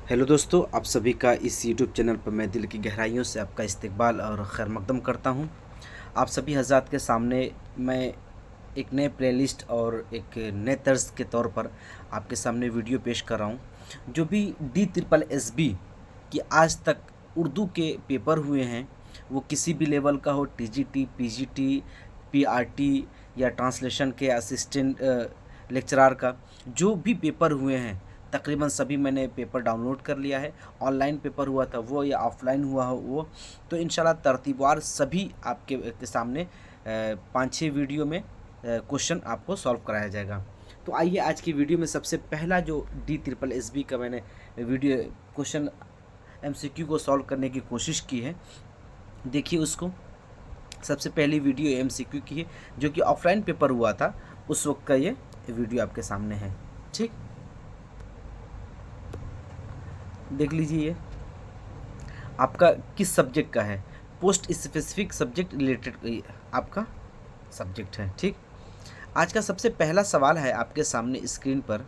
Hello दोस्तों, आप सभी का इस यूट्यूब चैनल पर मैं दिल की गहराइयों से आपका इस्तकबाल और खैर मकदम करता हूं। आप सभी हज़रात के सामने मैं एक नए प्लेलिस्ट और एक नए तर्ज के तौर पर आपके सामने वीडियो पेश कर रहा हूं। जो भी DSSB की आज तक उर्दू के पेपर हुए हैं, वो किसी भी लेवल का हो, TGT, PGT, PRT या ट्रांसलेशन के असिस्टेंट लेक्चरार का, जो भी पेपर हुए हैं तकरीबन सभी मैंने पेपर डाउनलोड कर लिया है। ऑनलाइन पेपर हुआ था वो या ऑफलाइन हुआ हो वो, तो इंशाल्लाह तरतीबवार सभी आपके के सामने 5-6 वीडियो में क्वेश्चन आपको सॉल्व कराया जाएगा। तो आइए आज की वीडियो में सबसे पहला जो DSSB का मैंने वीडियो क्वेश्चन MCQ को सॉल्व करने की कोशिश की है, देखिए उसको। सबसे पहली वीडियो MCQ की है जो कि ऑफलाइन पेपर हुआ था, उस वक्त का ये वीडियो आपके सामने है। ठीक, देख लीजिए ये आपका किस सब्जेक्ट का है। पोस्ट स्पेसिफिक सब्जेक्ट रिलेटेड आपका सब्जेक्ट है। ठीक, आज का सबसे पहला सवाल है आपके सामने स्क्रीन पर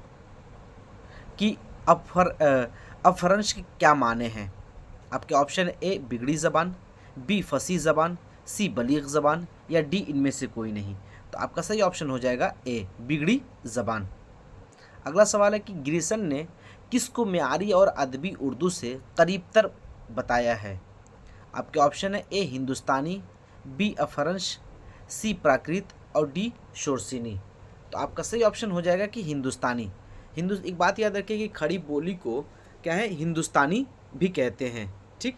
कि अपभ्रंश के क्या माने हैं। आपके ऑप्शन ए बिगड़ी ज़बान, बी फसी ज़बान, सी बलीग ज़बान या डी इनमें से कोई नहीं। तो आपका सही ऑप्शन हो जाएगा ए बिगड़ी ज़बान। अगला सवाल है कि ग्रिसन ने किसको मेआरी और अदबी उर्दू से करीबतर बताया है। आपके ऑप्शन है ए हिंदुस्तानी, बी अपभ्रंश, सी प्राकृत और डी शोरसिनी। तो आपका सही ऑप्शन हो जाएगा कि हिंदुस्तानी। एक बात याद रखिए कि खड़ी बोली को क्या है, हिंदुस्तानी भी कहते हैं। ठीक,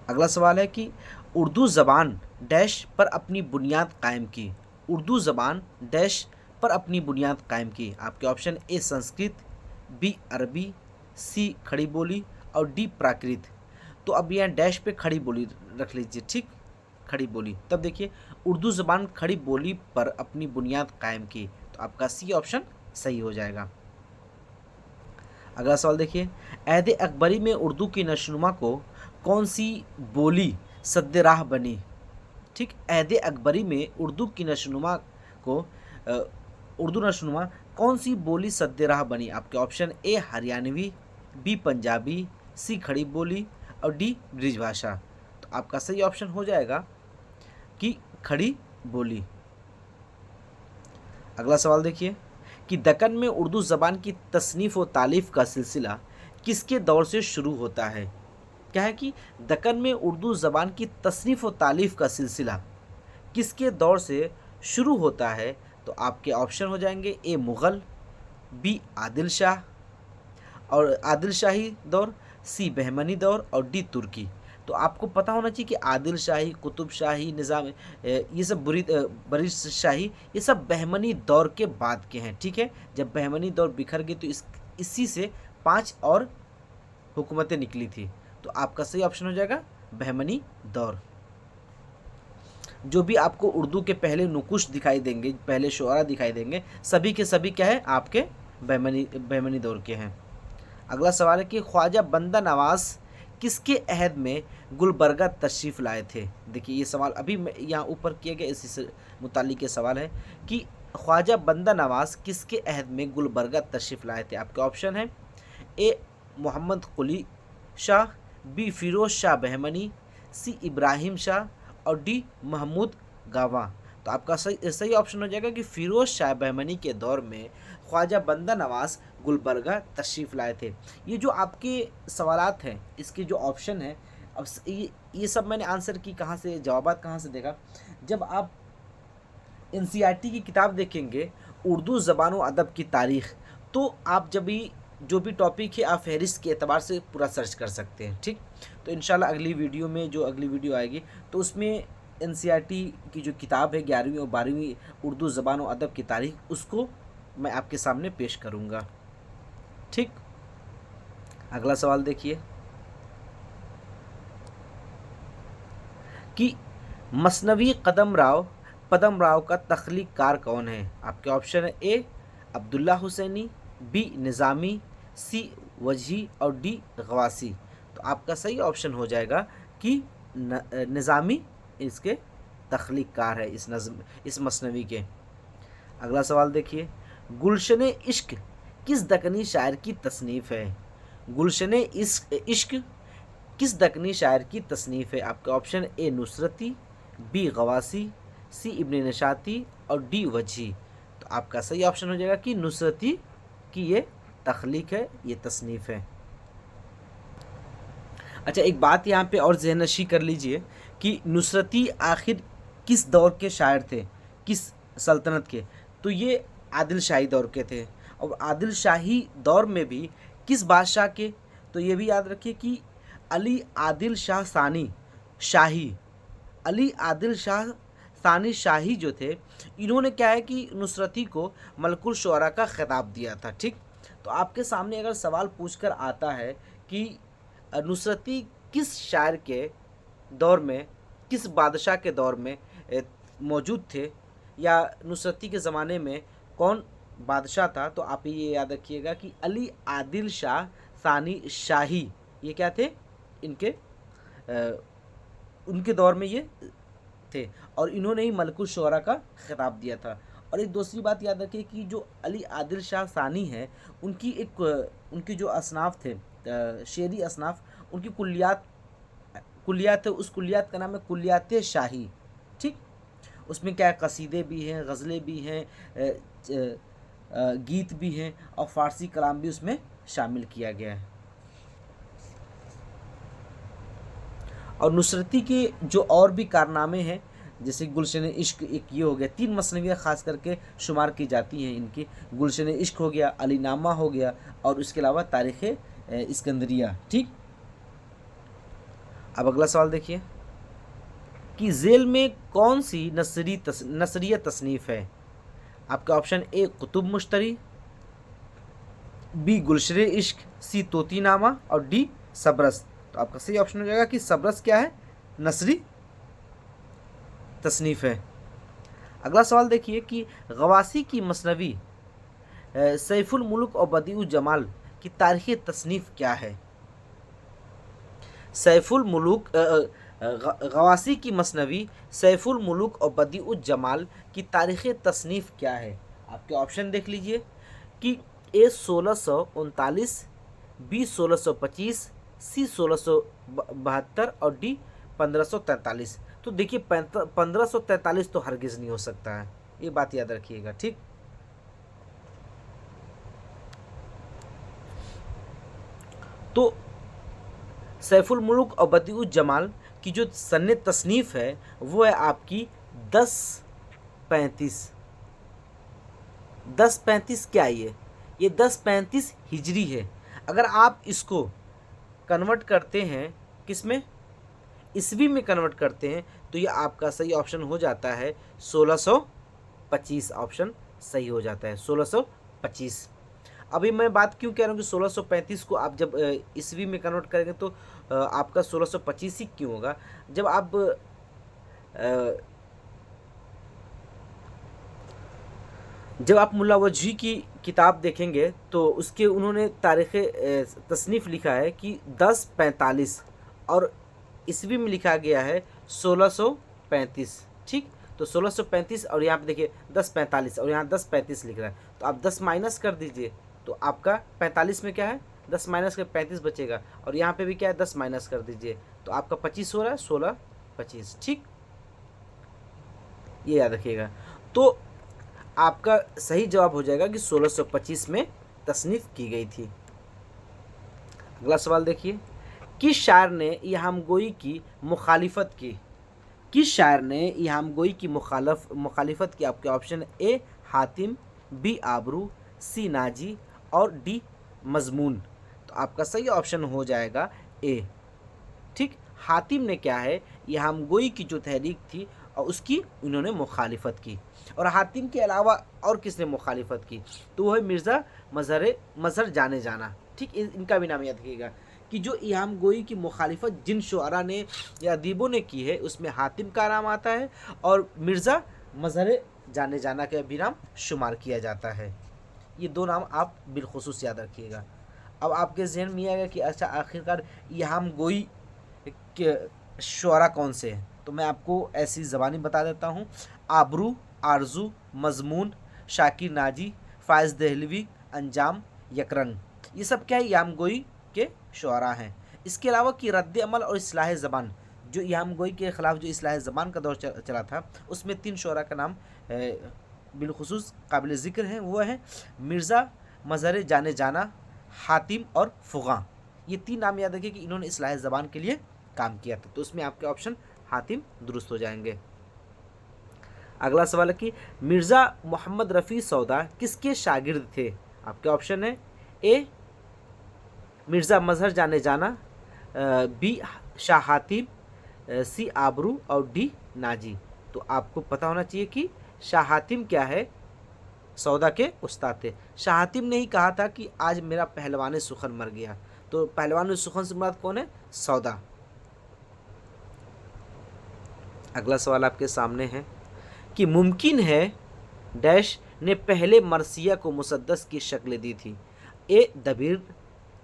अगला सवाल है कि उर्दू ज़बान डैश पर अपनी बुनियाद कायम की। उर्दू ज़बान डैश पर अपनी बुनियाद कायम की। आपके ऑप्शन ए संस्कृत, बी अरबी, सी खड़ी बोली और डी प्राकृत। तो अब यहाँ डैश पे खड़ी बोली रख लीजिए। ठीक, खड़ी बोली। तब देखिए उर्दू ज़बान खड़ी बोली पर अपनी बुनियाद कायम की, तो आपका सी ऑप्शन सही हो जाएगा। अगला सवाल देखिए, ऐद अकबरी में उर्दू की नशनुमा को कौन सी बोली सद्द राह बनी। ठीक, ऐद अकबरी में उर्दू की नशनुमा को उर्दू नशनुमा कौन सी बोली सद्द राह बनी। आपके option A Haryanvi, B Punjabi, C Khari Boli और डी ब्रिजभाषा। तो आपका सही ऑप्शन हो जाएगा कि खड़ी बोली। अगला सवाल देखिए कि दक्कन में उर्दू ज़बान की तसनीफ़ व तालीफ़ का सिलसिला किसके दौर से शुरू होता है। क्या है कि दक्कन में उर्दू ज़बान की तसनीफ़ व तालीफ़ का सिलसिला किसके दौर से शुरू होता है। तो आपके ऑप्शन हो जाएंगे ए मुग़ल, बी आदिल शाह और आदिल शाही दौर, सी बहमनी दौर और डी तुर्की। तो आपको पता होना चाहिए कि आदिल शाही, कुतुब शाही, निज़ाम ये सब बरीश शाही, ये सब बहमनी दौर के बाद के हैं। ठीक है, जब बहमनी दौर बिखर गई तो इसी से 5 और हुकूमतें निकली थी। तो आपका सही ऑप्शन हो जाएगा बहमनी दौर। जो भी आपको उर्दू के पहले नुकुश दिखाई देंगे, पहले शुअरा दिखाई देंगे, सभी के सभी क्या है, आपके बहमनी दौर के हैं। अगला सवाल है कि ख्वाजा बंदा नवाज़ किसके अहद में गुलबर्गा तशरीफ़ लाए थे। देखिए ये सवाल अभी यहाँ ऊपर किए गए इसी से मुतालिक ये सवाल है कि ख्वाजा बंदा नवाज़ किसके अहद में गुलबर्गा तशरीफ़ लाए थे। आपके ऑप्शन है ए मोहम्मद कुली शाह, बी फ़िरोज़ शाह बहमनी, सी इब्राहिम शाह और डी महमूद गावा। तो आपका सही ऑप्शन हो जाएगा कि फ़िरोज़ शाह बहमनी के दौर में ख्वाजा बंदा नवाज़ गुलबर्गा तशरीफ़ लाए थे। ये जो आपके सवालात हैं, इसके जो ऑप्शन है, अब ये सब मैंने आंसर की कहाँ से, जवाबात कहाँ से देखा, जब आप NCERT की किताब देखेंगे उर्दू ज़बान व अदब की तारीख़, तो आप जब भी जो भी टॉपिक है आप फहरिस्त के एतबार से पूरा सर्च कर सकते हैं। ठीक, तो इंशाल्लाह अगली वीडियो में जो अगली वीडियो आएगी तो उसमें NCERT की जो किताब है 11वीं और 12वीं उर्दू ज़बान व अदब की तारीख़, उसको मैं आपके सामने पेश करूँगा। ठीक, अगला सवाल देखिए कि मसनवी पदम राव का तख्लीक कार कौन है। आपके ऑप्शन है ए अब्दुल्ला हुसैनी, बी निज़ामी, सी वजही और डी गवासी। तो आपका सही ऑप्शन हो जाएगा कि निज़ामी इसके तख्लीक कार है, इस मसनवी के। अगला सवाल देखिए, गुलशन इश्क किस दक्कनी शायर की तसनीफ़ है? गुलशन इश्क किस दक्कनी शायर की तसनीफ़ है? आपके ऑप्शन ए नुसरती, बी गवासी, सी इब्न नशाती और डी वजही। तो आपका सही ऑप्शन हो जाएगा कि नुसरती की ये तख्लीक है, ये तसनीफ़ है। अच्छा, एक बात यहाँ पे और ज़हननशी कर लीजिए कि नुसरती आखिर किस दौर के शायर थे, किस सल्तनत के? तो ये आदिल शाही दौर के थे। और आदिल शाही दौर में भी किस बादशाह के? तो ये भी याद रखिए कि अली आदिल शाह सानी शाही, अली आदिल शाह सानी शाही जो थे, इन्होंने क्या है कि नुसरती को मलकुल शुअरा का खिताब दिया था। ठीक, तो आपके सामने अगर सवाल पूछकर आता है कि नुसरती किस शायर के दौर में, किस बादशाह के दौर में मौजूद थे, या नुसरती के ज़माने में कौन बादशाह था, तो आप ये याद रखिएगा कि अली आदिल शाह सानी शाही, ये क्या थे, इनके उनके दौर में ये थे और इन्होंने ही मलकुल शुअरा का खिताब दिया था। और एक दूसरी बात याद रखिए कि जो अली आदिल शाह सानी है, उनकी जो असनाफ थे, शेरी असनाफ, उनकी कुलियात है, उस कुलियात का नाम है कुलियात शाही। ठीक, उसमें क्या है, कसीदे भी हैं, गज़लें भी हैं, गीत भी हैं और फ़ारसी कलाम भी उसमें शामिल किया गया है। और नुसरती के जो और भी कारनामे हैं, जैसे गुलशन इश्क, एक ये हो गया, 3 मसनवियाँ ख़ास करके शुमार की जाती हैं इनकी। गुलशन इश्क हो गया, अलीनामा हो गया और उसके अलावा तारीख़ इस्कंदरिया। ठीक, अब अगला सवाल देखिए कि ज़ेल में कौन सी नसरिया तसनीफ़ है? आपका ऑप्शन ए कुतुब मुश्तरी, बी गुलशन इश्क, सी तोतीनामा और डी सबरस। तो आपका सही ऑप्शन हो जाएगा कि सबरस क्या है, नसरी तसनीफ़ है। अगला सवाल देखिए कि गवासी की मसनवी सैफुल मुल्क और बदीउ जमाल की तारीख़ तसनीफ़ क्या है? सैफुल मुल्क गवासी की मसनवी सैफुल मुल्क और बदीउ जमाल की तारीख़ तसनीफ़ क्या है? आपके ऑप्शन देख लीजिए कि ए 1639, बी 1625, सी 1672 और डी 1543। तो देखिए 1543 तो हरगिज़ नहीं हो सकता है, ये बात याद रखिएगा। ठीक, तो सैफुल मुल्क और बदीउ जमाल की जो सन्ने तसनीफ़ है वो है आपकी 1035। 1035 क्या है ये 1035 हिजरी है। अगर आप इसको कन्वर्ट करते हैं, किस में, ईस्वी में कन्वर्ट करते हैं, तो ये आपका सही ऑप्शन हो जाता है 1625। ऑप्शन सही हो जाता है 1625। अभी मैं बात क्यों कह रहा हूँ कि 1635 को आप जब ईस्वी में कन्वर्ट करेंगे तो आपका 1625 ही क्यों होगा? जब आप मुल्ला वजही की किताब देखेंगे तो उसके उन्होंने तारीख़ तसनीफ़ लिखा है कि 1045 और ईस्वी में लिखा गया है 1635। ठीक, तो 1635 और यहाँ पे देखिए 1045 और यहाँ 1035 लिख रहा है, तो आप 10 माइनस कर दीजिए तो आपका 45 में क्या है, 10 माइनस कर 35 बचेगा और यहाँ पे भी क्या है 10 माइनस कर दीजिए तो आपका 25 हो रहा है, 1625। ठीक, ये याद रखिएगा। तो आपका सही जवाब हो जाएगा कि 1625 में तसनीफ़ की गई थी। अगला सवाल देखिए, किस शायर ने इल्हामगोई की मुखालिफत की? किस शायर ने इल्हामगोई की मुखालिफत की? आपके ऑप्शन ए हातिम, बी आबरू, सी नाजी और डी मजमून। तो आपका सही ऑप्शन हो जाएगा ए। ठीक, हातिम ने क्या है, इल्हामगोई की जो तहरीक थी और उसकी उन्होंने मुखालिफत की। और हातिम के अलावा और किसने मुखालिफत की? तो वह है मिर्ज़ा मज़हर जाने जाना। ठीक, इनका भी नाम याद रखिएगा कि जो इल्हामगोई की मुखालिफत जिन शुअरा ने या अदीबों ने की है उसमें हातिम का नाम आता है और मिर्ज़ा मज़हर जाने जाना का भी नाम शुमार किया जाता है। ये 2 नाम आप बिलखुसूस याद रखिएगा। अब आपके जहन में आएगा कि अच्छा आखिरकार इल्हामगोई के शुअरा कौन से हैं? तो मैं आपको ऐसी ज़बानी बता देता हूँ। आबरू, आरजू, मजमून, शाकिर नाजी, फ़ायज़ दहलवी, अंजाम, यकरंग, ये सब क्या है, यामगोई के शुअरा हैं। इसके अलावा कि रद्द अमल और इस्लाह ज़बान, जो यामगोई के ख़िलाफ़ जो इस्लाह ज़बान का दौर चला था, उसमें 3 शुअरा का नाम बिलखुसूस काबिल ज़िक्र हैं। वो हैं मिर्ज़ा मज़हर जाने जाना, हातिम और फ़ुग़ा। ये 3 नाम याद रखिए कि इन्होंने इस्लाह ज़बान के लिए काम किया था। तो उसमें आपके ऑप्शन हातिम दुरुस्त हो जाएंगे। अगला सवाल है कि मिर्ज़ा मोहम्मद रफ़ी सौदा किसके शागिर्द थे? आपके ऑप्शन है ए मिर्ज़ा मज़हर जाने जाना, बी शाह हातिम, सी आबरू और डी नाजी। तो आपको पता होना चाहिए कि शाह हातिम क्या है, सौदा के उस्ताद थे। शाह हातिम ने ही कहा था कि आज मेरा पहलवान सुखन मर गया। तो पहलवान सुखन से मुराद कौन है? सौदा। अगला सवाल आपके सामने है कि मुमकिन है डैश ने पहले मरसिया को मुसद्दस की शक्ल दी थी? ए दबीर,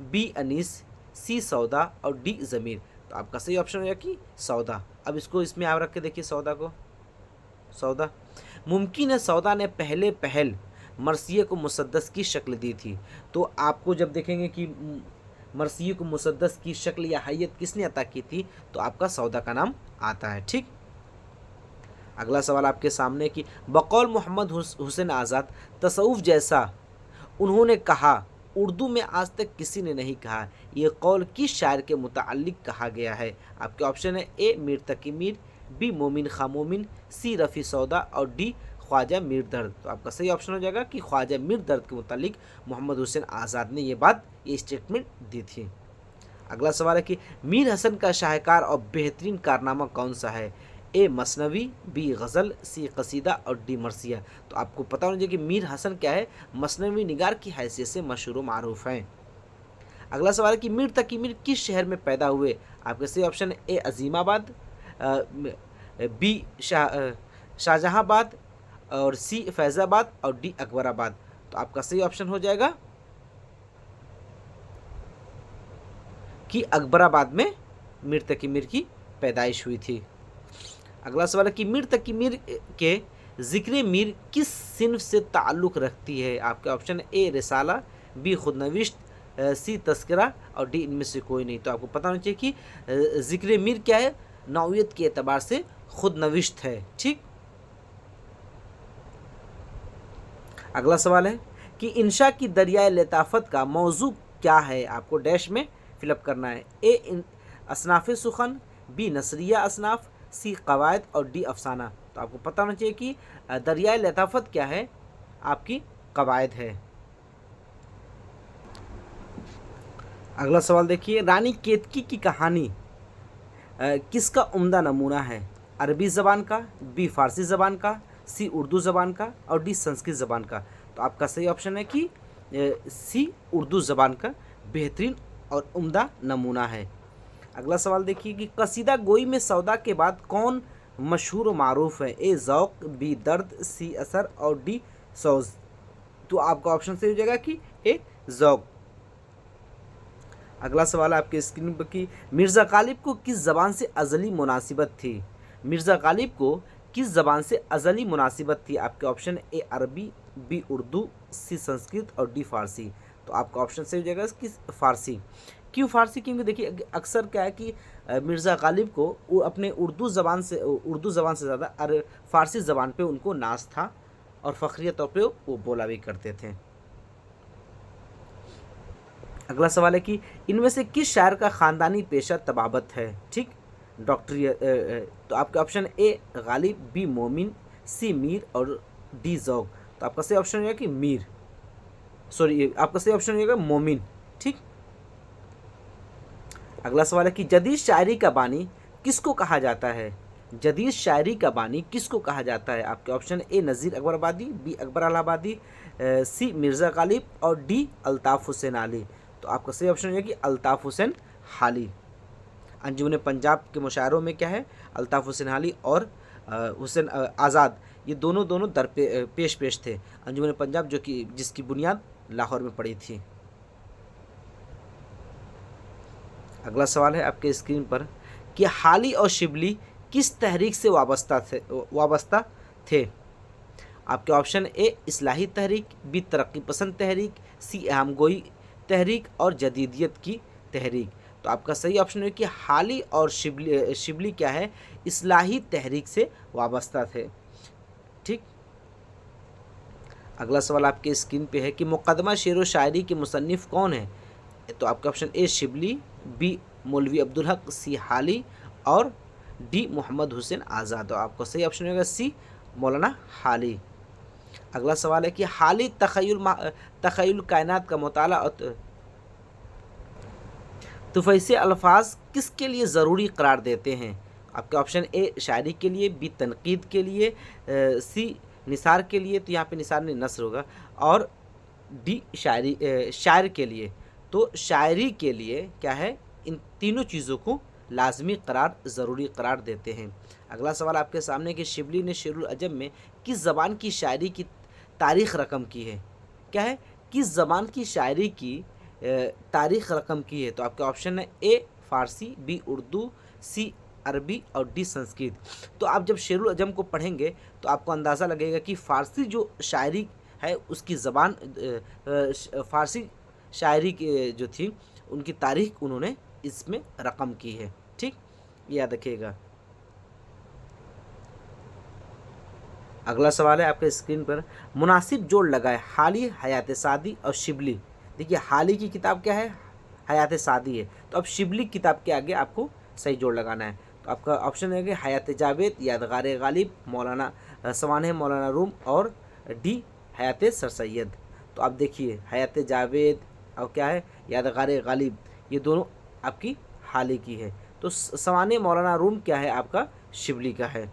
बी अनीस, सी सौदा और डी ज़मीर। तो आपका सही ऑप्शन हो कि सौदा। अब इसको इसमें आप रख के देखिए सौदा को, सौदा। मुमकिन है सौदा ने पहल मरसिया को मुसद्दस की शक्ल दी थी। तो आपको जब देखेंगे कि मरसिया को मुसद्दस की शक्ल या हैयत किसने अता की थी, तो आपका सौदा का नाम आता है। ठीक। अगला सवाल आपके सामने कि बकौल मोहम्मद हुसैन आज़ाद तसव्वुफ़ जैसा उन्होंने कहा उर्दू में आज तक किसी ने नहीं कहा, ये कौल किस शायर के मुताल्लिक कहा गया है? आपके ऑप्शन है ए मीर तकी मीर, बी मोमिन खां मोमिन, सी रफ़ी सौदा और डी ख्वाजा मीर दर्द। तो आपका सही ऑप्शन हो जाएगा कि ख्वाजा मीर दर्द के मुताल्लिक मोहम्मद हुसैन आज़ाद ने ये स्टेटमेंट दी थी। अगला सवाल है कि मीर हसन का शाहकार और बेहतरीन कारनामा कौन सा है? ए मसनवी, बी गज़ल, सी कसीदा और डी मरसिया। तो आपको पता होना चाहिए कि मीर हसन क्या है, मसनवी निगार की हैसियत से मशहूर मारूफ हैं। अगला सवाल है कि मीर तकी मीर किस शहर में पैदा हुए? आपके सही ऑप्शन है ए अजीमाबाद, बी शाहजहांबाद और सी फैज़ाबाद और डी अकबराबाद। तो आपका सही ऑप्शन हो जाएगा कि अकबराबाद में मीर तकी मीर की पैदाइश हुई थी। अगला सवाल है कि मीर तकी मीर के ज़िक्र मीर किस सिन्फ से ताल्लुक़ रखती है? आपके ऑप्शन है ए रिसाला, बी खुदनविश्त, सी तस्करा और डी इनमें से कोई नहीं। तो आपको पता होना चाहिए कि ज़िक्र मीर क्या है, नौइयत के एतबार से खुदनविश्त है। ठीक। अगला सवाल है कि इंशा की दरियाए लताफ़त का मौजू क्या है? आपको डैश में फिलअप करना है। ए असनाफ़ सुखन, बी नसरिया असनाफ़, सी कवायद और डी अफसाना। तो आपको पता होना चाहिए कि दरियाए लताफ़त क्या है, आपकी कवायद है। अगला सवाल देखिए, रानी केतकी की कहानी किसका उम्दा नमूना है? अरबी ज़बान का, बी फ़ारसी ज़बान का, सी उर्दू ज़बान का और डी संस्कृत ज़बान का। तो आपका सही ऑप्शन है कि सी उर्दू ज़बान का बेहतरीन और उम्दा नमूना है। अगला सवाल देखिए कि कसीदा गोई में सौदा के बाद कौन मशहूर व मारूफ है? ए ज़ौक़, बी दर्द, सी असर और डी सौज़। तो आपका ऑप्शन सही हो जाएगा कि ए ज़ौक़। अगला सवाल आपके स्क्रीन पर कि मिर्ज़ा गालिब को किस ज़बान से अज़ली मुनासिबत थी? मिर्ज़ा गालिब को किस ज़बान से अज़ली मुनासिबत थी? आपके ऑप्शन ए अरबी, बी उर्दू, सी संस्कृत और डी फ़ारसी। तो आपका ऑप्शन सही हो जाएगा कि फ़ारसी। क्यों फ़ारसी? क्योंकि देखिए अक्सर क्या है कि मिर्ज़ा गालिब को अपने उर्दू ज़बान से ज़्यादा फ़ारसी ज़बान पे उनको नाज़ था और फ़ख्रिया तौर पे वो बोला भी करते थे। अगला सवाल है कि इनमें से किस शायर का ख़ानदानी पेशा तबाबत है? ठीक, डॉक्टरी। तो आपके ऑप्शन ए गालिब, बी मोमिन, सी मीर और डी ज़ौक़। तो आपका सही ऑप्शन होगा कि मीर, आपका सही ऑप्शन होगा मोमिन। ठीक। अगला सवाल है कि जदीद शायरी का बानी किसको कहा जाता है? जदीद शायरी का बानी किसको कहा जाता है? आपके option A Nazir Akbarabadi, B Akbar Allahabadi, C Mirza Ghalib और डी अल्ताफ़ हुसैन आली। तो आपका सही ऑप्शन है कि अल्ताफ़ हुसैन हाली। अंजुमन पंजाब के मुशायरों में क्या है, अल्ताफ़ हुसैन हाली और हुसैन आज़ाद, ये दोनों दर पेश थे। अंजुमन पंजाब जो कि जिसकी बुनियाद लाहौर में पड़ी थी। अगला सवाल है आपके स्क्रीन पर कि हाली और शिबली किस तहरीक से वाबस्ता थे? आपके ऑप्शन ए इस्लाही तहरीक, बी तरक्की पसंद तहरीक, सी हमगोई तहरीक और जदीदियत की तहरीक। तो आपका सही ऑप्शन है कि हाली और शिबली क्या है, इस्लाही तहरीक से वाबस्ता थे। ठीक, अगला सवाल आपके स्क्रीन पे है कि मुकदमा शेर व शायरी के मुसन्निफ़ कौन है। तो आपका ऑप्शन ए शिबली, बी मौलवी अब्दुल हक, सी हाली और डी मोहम्मद हुसैन आज़ाद। तो आपका सही ऑप्शन होगा सी मौलाना हाली। अगला सवाल है कि हाली तख़य्युल कायनात का मुताला और तुफ़ैसे अल्फाज किसके लिए ज़रूरी करार देते हैं। आपके ऑप्शन ए शायरी के लिए, बी तनकीद के लिए, सी निसार के लिए, तो यहाँ पे निसार नहीं नस्र होगा, और डी शायर के लिए। तो शायरी के लिए क्या है, इन तीनों चीज़ों को लाजमी करार ज़रूरी करार देते हैं। अगला सवाल आपके सामने कि शिबली ने शेरुल अजम में किस ज़बान की शायरी की तारीख़ रकम की है। क्या है, किस ज़बान की शायरी की तारीख़ रकम की है। तो आपके ऑप्शन है ए फ़ारसी, बी उर्दू, सी अरबी और डी संस्कृत। तो आप जब शेरुल अजम को पढ़ेंगे तो आपको अंदाज़ा लगेगा कि फ़ारसी जो शायरी है उसकी ज़बान फ़ारसी शायरी की जो थी उनकी तारीख़ उन्होंने इसमें रकम की है। ठीक, याद रखिएगा। अगला सवाल है आपके स्क्रीन पर, मुनासिब जोड़ लगाए हाली, हयात सादी और शिबली। देखिए हाली की किताब क्या है, हयात सादी है, तो अब शिबली किताब के आगे आपको सही जोड़ लगाना है। तो आपका ऑप्शन है कि हयात जावेद, यादगार गालिब, मौलाना सवानह मौलाना रूम और डी हयात सर सैयद। तो आप देखिए हयात जावेद और क्या है यादगार गालिब, ये दोनों आपकी हाली की है। तो सवानह मौलाना रूम क्या है, आपका शिबली का है।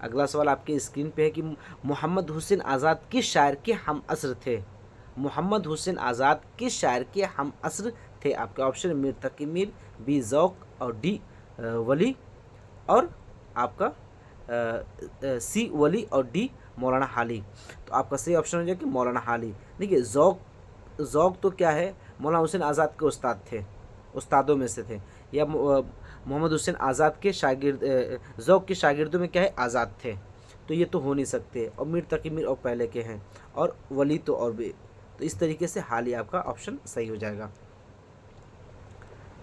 अगला सवाल आपके स्क्रीन पे है कि मोहम्मद हुसैन आज़ाद किस शायर के हम असर थे। मोहम्मद हुसैन आज़ाद किस शायर के हम असर थे। आपके ऑप्शन मीर तकी मीर, बी ज़ौक़ और डी वली और आपका सी वली और डी मौलाना हाली। तो आपका सही ऑप्शन हो जाए कि मौलाना हाली। देखिए ज़ौक़ तो क्या है, मौलाना हुसैन आज़ाद के उस्ताद थे, उस्तादों में से थे, या मोहम्मद हुसैन आज़ाद के शागिर्द, ज़ौक़ के शागिर्दों में क्या है, आज़ाद थे। तो ये तो हो नहीं सकते, और मीर तकी मीर और पहले के हैं, और वली तो और भी। तो इस तरीके से हाली आपका ऑप्शन सही हो जाएगा।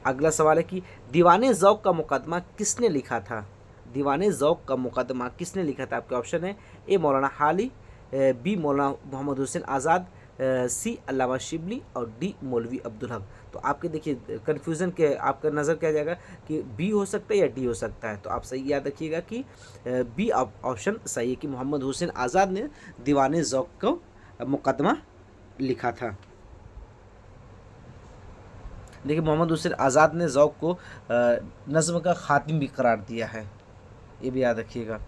अगला सवाल है कि दीवाने ज़ौक़ का मुकदमा किसने लिखा था। दीवाने ज़ौक़ का मुकदमा किसने लिखा था। आपके ऑप्शन है ए मौलाना हाली, बी मौलाना मोहम्मद हुसैन आज़ाद, सी अल्लामा शिबली और डी मौलवी अब्दुल हक। तो आपके देखिए कन्फ्यूज़न के आपका नज़र क्या जाएगा कि बी हो सकता है या डी हो सकता है। तो आप सही याद रखिएगा कि बी ऑप्शन सही है कि मोहम्मद हुसैन आज़ाद ने दीवाने ज़ौक़ को मुकदमा लिखा था। देखिए मोहम्मद हुसैन आज़ाद ने ज़ौक़ को नज़्म का ख़ातिम भी करार दिया है, ये भी याद रखिएगा।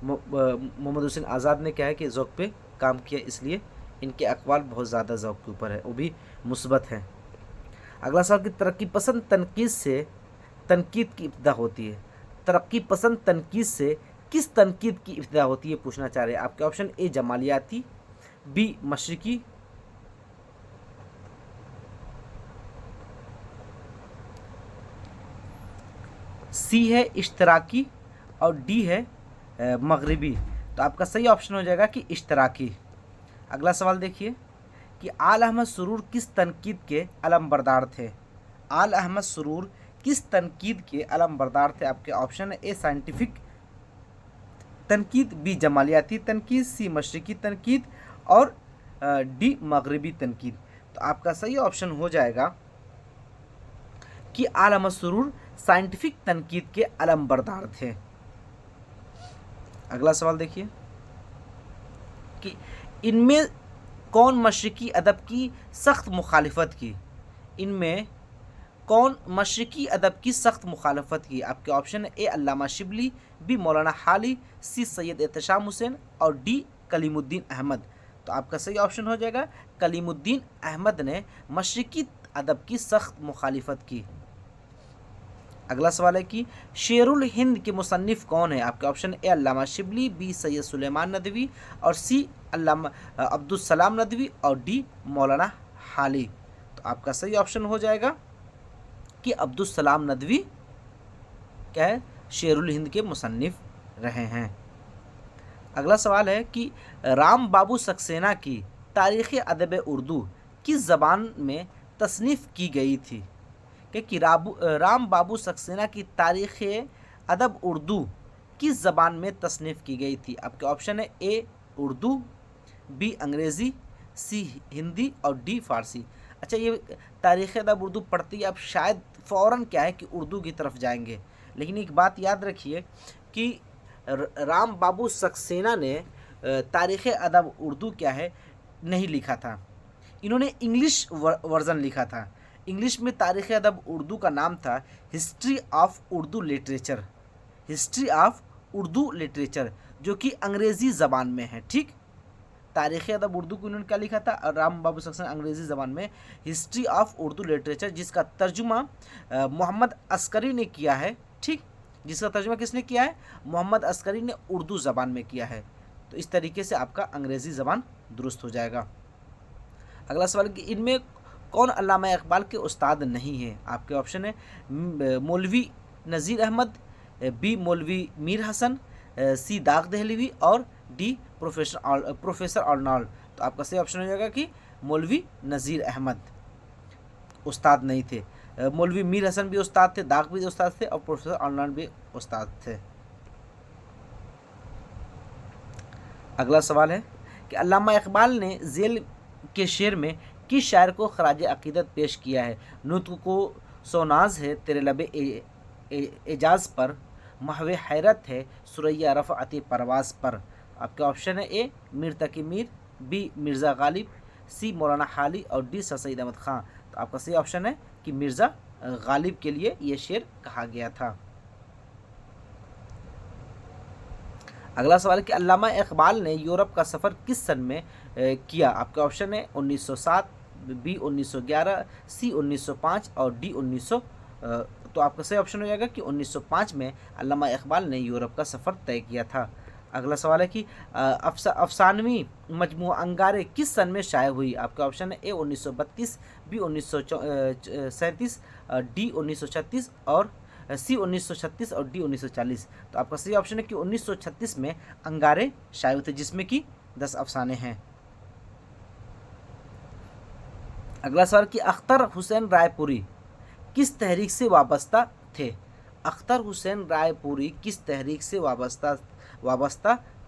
मोहम्मद हुसैन आज़ाद ने क्या है कि ज़ौक़ पे काम किया, इसलिए इनके अक़वाल बहुत ज़्यादा ज़ौक़ के ऊपर है, वो भी मुस्बत है। अगला सवाल कि तरक्की पसंद तनकीद से तनकीद की इब्तिदा होती है। तरक्की पसंद तनकीद से किस तनकीद की इब्तिदा होती है पूछना चाह रहे हैं। आपके ऑप्शन ए जमालियाती, बी मशरिकी, सी है इश्तराकी और डी है मगरिबी। तो आपका सही ऑप्शन हो जाएगा कि इश्तराकी। अगला सवाल देखिए कि आल अहमद सुरूर किस तनकीद के अलमबरदार थे। आल अहमद सुरूर किस तनकीद के अलमबरदार थे। आपके ऑप्शन है ए साइंटिफिक तनकीद, बी जमालियाती तनकीद, सी मशरिकी तनकीद और डी मगरिबी तनकीद। तो आपका सही ऑप्शन हो जाएगा कि आल अहमद सुरूर साइंटिफिक तनकीद के अलमबरदार थे। अगला सवाल देखिए कि इनमें कौन मशरिकी अदब की सख्त मुखालिफत की। इनमें कौन मशरिकी अदब की सख्त मुखालफत की। आपके ऑप्शन है ए अल्लामा शिबली, बी मौलाना हाली, सी सैयद एहतशाम हुसैन और डी कलीमुद्दीन अहमद। तो आपका सही ऑप्शन हो जाएगा कलीमुद्दीन अहमद ने मशरिकी अदब की सख्त मुखालिफत की। अगला सवाल है कि शेरुल हिंद के मुसन्निफ़ कौन है। आपके option A Allama Shibli, B Syed Sulaiman Nadvi और सी अल्लामा अब्दुल सलाम नदवी और डी मौलाना हाली। तो आपका सही ऑप्शन हो जाएगा कि अब्दुल सलाम नदवी क्या है, शेरुल हिंद के मुसन्निफ़ रहे हैं। अगला सवाल है कि राम बाबू सक्सेना की तारीख़ अदब उर्दू किस ज़बान में तसनीफ़ की गई थी? कि राम बाबू सक्सेना की तारीख़ अदब उर्दू किस ज़बान में तसनीफ़ की गई थी? आपके ऑप्शन है ए उर्दू, बी अंग्रेज़ी, सी हिंदी और डी फ़ारसी। अच्छा, ये तारीख़ अदब उर्दू पढ़ते ही आप शायद फ़ौरन क्या है कि उर्दू की तरफ जाएंगे, लेकिन एक बात याद रखिए कि राम बाबू सक्सेना ने तारीख़ अदब उर्दू क्या है नहीं लिखा था, इन्होंने इंग्लिश वर्ज़न लिखा था। इंग्लिश में तारीख़ अदब उर्दू का नाम था history of Urdu literature, history of Urdu literature, जो कि अंग्रेज़ी ज़बान में है। ठीक, तारीख़ अदब उर्दू को इन्होंने क्या लिखा था, और राम बाबू सक्सेना अंग्रेज़ी ज़बान में हिस्ट्री ऑफ उर्दू लिटरेचर, जिसका तर्जुमा मोहम्मद अस्करी ने किया है। ठीक, जिसका तर्जुमा किसने किया है? मोहम्मद अस्करी ने उर्दू ज़बान में किया है। तो इस तरीके से आपका अंग्रेज़ी ज़बान दुरुस्त हो जाएगा। अगला सवाल कि इनमें कौन अल्लामा इकबाल के उस्ताद नहीं हैं? आपके ऑप्शन है मौलवी नज़ीर अहमद, बी मौलवी मीर हसन, सी दाग दहलवी और डी प्रोफेसर अर्नॉल्ड। तो आपका सही ऑप्शन हो जाएगा कि मौलवी नज़ीर अहमद उस्ताद नहीं थे। मौलवी मीर हसन भी उस्ताद थे, दाग भी उस्ताद थे और प्रोफेसर अर्नॉल्ड भी उस्ताद थे। अगला सवाल है कि अल्लामा इकबाल ने ज़ेल के शेर में किस शायर को खराज अक़ीदत पेश किया है? नुत्क़ को सोनाज है तेरे लबे एजाज पर, महवे हैरत है सुरैया रफ़अत परवाज़ पर। आपके ऑप्शन है ए मीर तकी मीर, बी मिर्ज़ा गालिब, सी मौलाना हाली और डी सर सईद अहमद ख़ान। तो आपका सही ऑप्शन है कि मिर्ज़ा गालिब के लिए ये शेर कहा गया था। अगला सवाल कि अल्लामा इकबाल ने यूरोप का सफ़र किस सन में किया? आपका ऑप्शन है 1907, बी 1911, सी 1905 और डी 1900। तो आपका सही ऑप्शन हो जाएगा कि 1905 में अल्लामा इकबाल ने यूरोप का सफ़र तय किया था। अगला सवाल है कि अफसानवी मजमू अंगारे किस सन में शाये हुई? आपका ऑप्शन है ए 1932, बी 1937, डी 1936 और सी 1936 और डी 1940। तो आपका सही ऑप्शन है कि 1936 में अंगारे शाये हुए थे, जिसमें कि 10 अफसाने हैं। अगला सवाल कि अख्तर हुसैन रायपुरी किस तहरीक से वाबस्ता थे? अख्तर हुसैन रायपुरी किस तहरीक से वाबस्ता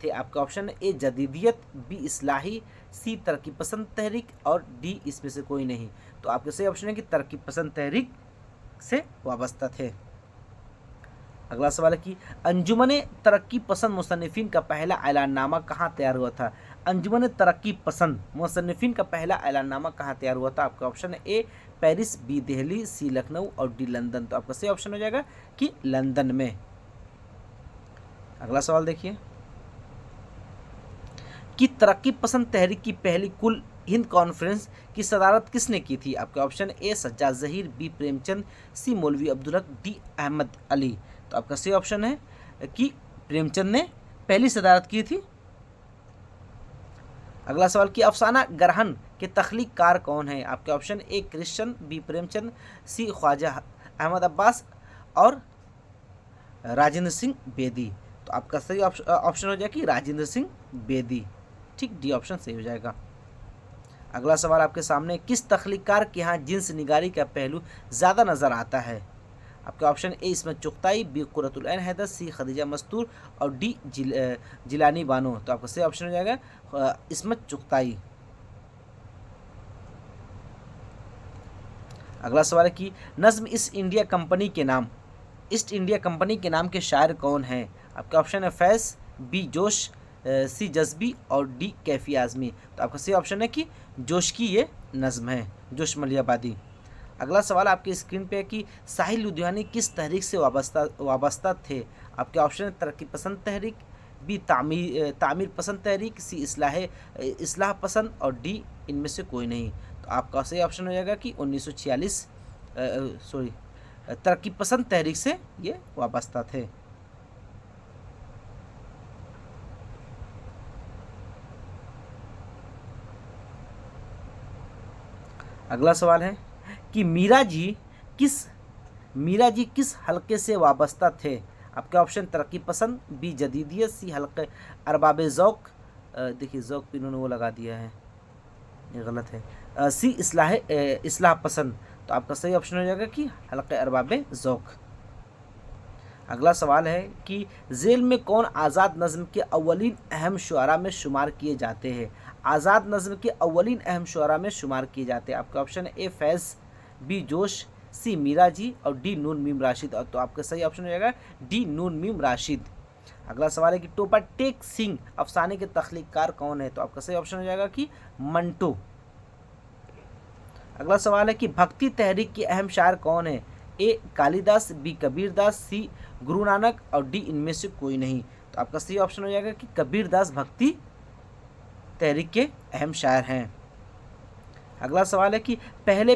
थे? आपका ऑप्शन है ए जदीदियत, बी इस्लाही, सी तरक्की पसंद तहरीक और डी इसमें से कोई नहीं। तो आपके सही ऑप्शन है कि तरक्की पसंद तहरीक से वाबस्ता थे। अगला सवाल है कि अंजुमन तरक्की पसंद मुसन्निफिन का पहला ऐलाननामा कहाँ तैयार हुआ था? अंजुमन तरक्की पसंद मुसन्निफिन का पहला ऐलाननामा कहाँ तैयार हुआ था? आपका ऑप्शन है ए पेरिस, बी दिल्ली, सी लखनऊ और डी लंदन। तो आपका सही ऑप्शन हो जाएगा कि लंदन में। अगला सवाल देखिए कि तरक्की पसंद तहरीक की पहली कुल हिंद कॉन्फ्रेंस की सदारत किसने की थी? आपका option A Sajjad Zaheer, B Premchand, C Maulvi Abdul हक, डी अहमद अली। तो आपका सही ऑप्शन है कि प्रेमचंद ने पहली सदारत की थी। अगला सवाल कि अफसाना ग्रहण के तख्लीक़कार कौन है? आपके option A Krishan, B Premchand, C Khwaja Ahmad Abbas और राजेंद्र सिंह बेदी। तो आपका सही ऑप्शन हो जाएगा कि राजेंद्र सिंह बेदी। ठीक, डी ऑप्शन सही हो जाएगा। अगला सवाल आपके सामने किस तख्लीक़कार के यहाँ जिन्स निगारी का पहलू ज़्यादा नज़र आता है? आपका option A Ismat Chughtai, B Qurratul Ain Hyder, C Khadija Mastoor और डी जिलानी बानो। तो आपका सही ऑप्शन हो जाएगा इस्मत चुगताई। अगला सवाल है कि नज़्म ईस्ट इंडिया कंपनी के नाम के शायर कौन हैं? आपका ऑप्शन है फैज़, बी जोश, सी जज्बी और डी कैफी आज़मी। तो आपका सही ऑप्शन है कि जोश की ये नज़्म है, जोश मलियाबादी। अगला सवाल आपकी स्क्रीन पे है कि साहिल लुधियानी किस तहरीक से वाबस्ता थे? आपके ऑप्शन है तरक्की पसंद तहरीक, बी तामीर पसंद तहरीक, सी इस्लाह पसंद और डी इनमें से कोई नहीं। तो आपका सही ऑप्शन हो जाएगा कि 1946 तरक्की पसंद तहरीक से ये वाबस्ता थे। अगला सवाल है कि मीरा जी किस हलके से वाबस्ता थे? आपके ऑप्शन तरक्की पसंद, बी जदीदियत, सी हलके अरबाब ज़ौक़। देखिए ज़ौक़ पे इन्होंने वो लगा दिया है, ये गलत है। सी इस्लाह पसंद। तो आपका सही ऑप्शन हो जाएगा कि हल्क़े अरबाब ज़ौक़। अगला सवाल है कि ज़ेल में कौन आज़ाद नज़्म के अव्वलीन अहम शुअरा में शुमार किए जाते हैं। आज़ाद नज़्म के अव्वलीन अहम शुअरा में शुमार किए जाते हैं। आपका ऑप्शन है ए फैज़, बी जोश, सी मीरा जी और डी नून मीम राशिद। तो आपका सही ऑप्शन हो जाएगा डी नून मीम राशिद। अगला सवाल है कि टोपा टेक सिंह अफसाने के तख्लीक़कार कौन है। तो आपका सही ऑप्शन हो जाएगा कि मंटो। अगला सवाल है कि भक्ति तहरीक के अहम शायर कौन है। ए कालिदास, बी कबीरदास, सी गुरु नानक और डी इनमें से कोई नहीं। तो आपका सही ऑप्शन हो जाएगा कि कबीरदास भक्ति तहरीक के अहम शायर हैं। अगला सवाल है कि पहले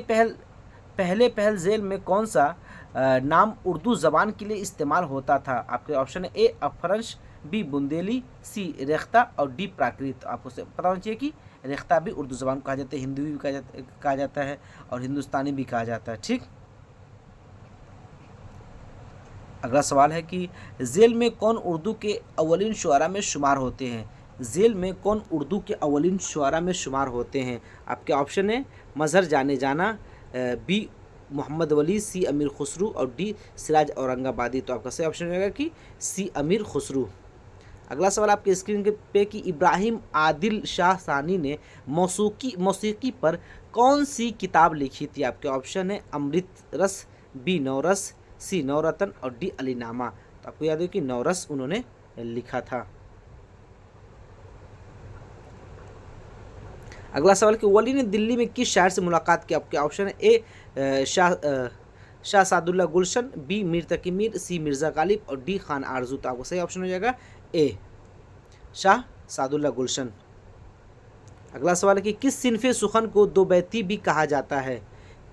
पहल ज़ेल में कौन सा नाम उर्दू ज़बान के लिए इस्तेमाल होता था। आपके ऑप्शन है ए अपभ्रंश, बी बुंदेली, सी रेख्ता और डी प्राकृत। आपको पता होना चाहिए कि रेख्ता भी उर्दू ज़बान को कहा जाता है, हिंदी भी कहा जाता है और हिंदुस्तानी भी कहा जाता है। ठीक। अगला सवाल है कि ज़ेल में कौन उर्दू के अव्वलीन शुअरा में शुमार होते हैं। ज़ेल में कौन उर्दू के अव्वलीन शुअरा में शुमार होते हैं। आपके ऑप्शन है मज़हर जाने जाना, बी मोहम्मद वली, सी अमीर खुसरू और डी सिराज औरंगाबादी। तो आपका सही ऑप्शन रहेगा कि सी अमीर खुसरू। अगला सवाल आपके स्क्रीन के पे कि इब्राहिम आदिल शाह सानी ने मौसीकी पर कौन सी किताब लिखी थी। आपके ऑप्शन है अमृत रस, बी नौरस, सी नौरतन और डी अलीनामा। तो आपको याद है कि नौरस उन्होंने लिखा था। अगला सवाल कि वली ने दिल्ली में किस शायर से मुलाकात की। आपके ऑप्शन है ए शाह सादुल्ला गुलशन, बी मीर तकी मीर, सी मिर्ज़ा गालिब और डी खान आरजू। तो आपको सही ऑप्शन हो जाएगा ए शाह सादुल्ला गुलशन। अगला सवाल है कि किस सिनफ़े सुखन को दो बैती भी कहा जाता है।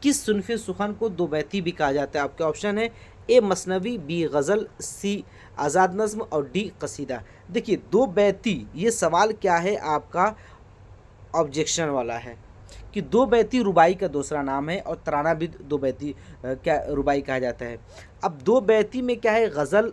किस सिनफ़े सुखन को दो बैती भी कहा जाता है। आपके ऑप्शन है ए मसनवी, बी गज़ल, सी आज़ाद नज़्म और डी कसीदा। देखिए दो बैती, ये सवाल क्या है आपका ऑब्जेक्शन वाला है कि दो बैती रुबाई का दूसरा नाम है और तराना भी दो बैती क्या रुबाई कहा जाता है। अब दो बैती में क्या है, गज़ल